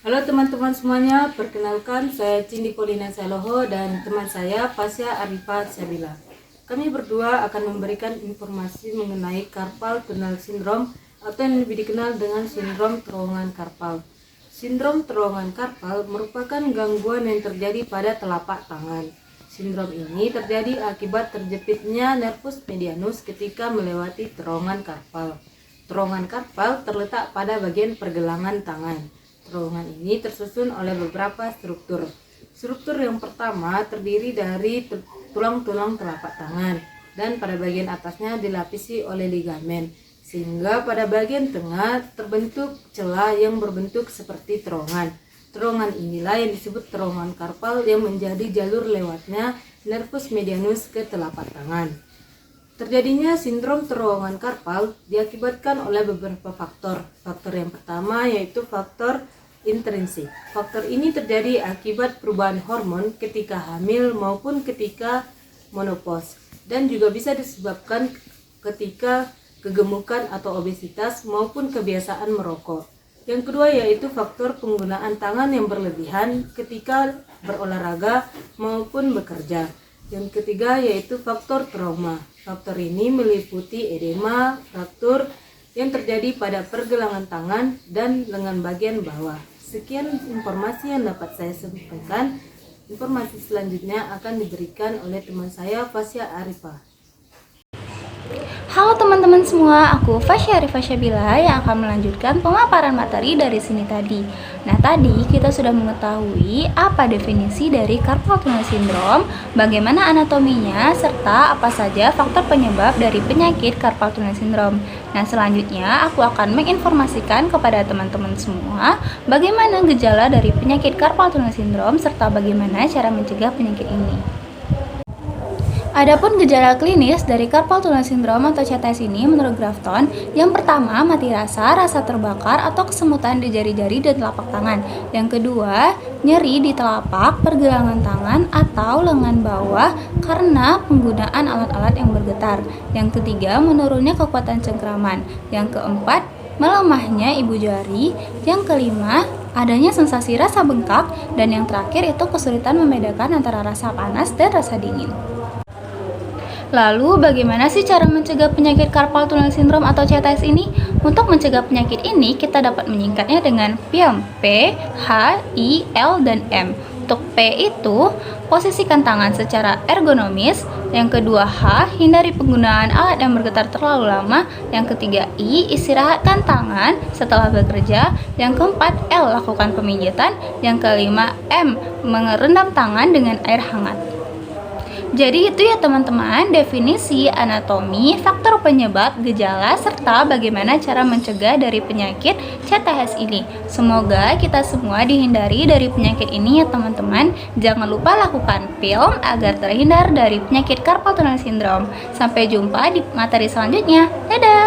Halo teman-teman semuanya, perkenalkan saya Cindy Polina Saloho dan teman saya Fasya Arifah Syabila. Kami berdua akan memberikan informasi mengenai carpal tunnel syndrome atau yang lebih dikenal dengan sindrom terowongan carpal. Sindrom terowongan carpal merupakan gangguan yang terjadi pada telapak tangan. Sindrom ini terjadi akibat terjepitnya nervus medianus ketika melewati terowongan carpal. Terowongan carpal terletak pada bagian pergelangan tangan. Terowongan ini tersusun oleh beberapa struktur. Struktur yang pertama terdiri dari tulang-tulang telapak tangan dan pada bagian atasnya dilapisi oleh ligamen, sehingga pada bagian tengah terbentuk celah yang berbentuk seperti terowongan. Terowongan inilah yang disebut terowongan carpal yang menjadi jalur lewatnya nervus medianus ke telapak tangan. Terjadinya sindrom terowongan carpal diakibatkan oleh beberapa faktor. Faktor yang pertama yaitu faktor intrinsik. Faktor ini terjadi akibat perubahan hormon ketika hamil maupun ketika menopause, dan juga bisa disebabkan ketika kegemukan atau obesitas maupun kebiasaan merokok. Yang kedua yaitu faktor penggunaan tangan yang berlebihan ketika berolahraga maupun bekerja. Yang ketiga yaitu faktor trauma. Faktor ini meliputi edema, fraktur yang terjadi pada pergelangan tangan dan lengan bagian bawah. Sekian informasi yang dapat saya sampaikan. Informasi selanjutnya akan diberikan oleh teman saya Fasya Arifah. Halo teman-teman semua, aku Fasya Arifah Syabila yang akan melanjutkan pemaparan materi dari sini tadi. Nah, tadi kita sudah mengetahui apa definisi dari carpal tunnel syndrome, bagaimana anatominya, serta apa saja faktor penyebab dari penyakit carpal tunnel syndrome. Nah, selanjutnya aku akan menginformasikan kepada teman-teman semua bagaimana gejala dari penyakit carpal tunnel syndrome serta bagaimana cara mencegah penyakit ini. Adapun gejala klinis dari carpal tunnel syndrome atau CTS ini menurut Grafton, yang pertama mati rasa, rasa terbakar atau kesemutan di jari-jari dan telapak tangan. Yang kedua, nyeri di telapak, pergelangan tangan atau lengan bawah karena penggunaan alat-alat yang bergetar. Yang ketiga, menurunnya kekuatan cengkraman. Yang keempat, melemahnya ibu jari. Yang kelima, adanya sensasi rasa bengkak. Dan yang terakhir itu kesulitan membedakan antara rasa panas dan rasa dingin. Lalu, bagaimana sih cara mencegah penyakit carpal tunnel syndrome atau CTS ini? Untuk mencegah penyakit ini, kita dapat menyingkatnya dengan PILM, P, H, I, L, dan M. Untuk P itu, posisikan tangan secara ergonomis. Yang kedua H, hindari penggunaan alat yang bergetar terlalu lama. Yang ketiga I, istirahatkan tangan setelah bekerja. Yang keempat L, lakukan pemijatan. Yang kelima M, merendam tangan dengan air hangat. Jadi itu ya teman-teman, definisi, anatomi, faktor penyebab, gejala, serta bagaimana cara mencegah dari penyakit CTS ini. Semoga kita semua dihindari dari penyakit ini ya teman-teman. Jangan lupa lakukan PILM agar terhindar dari penyakit carpal tunnel syndrome. Sampai jumpa di materi selanjutnya. Dadah!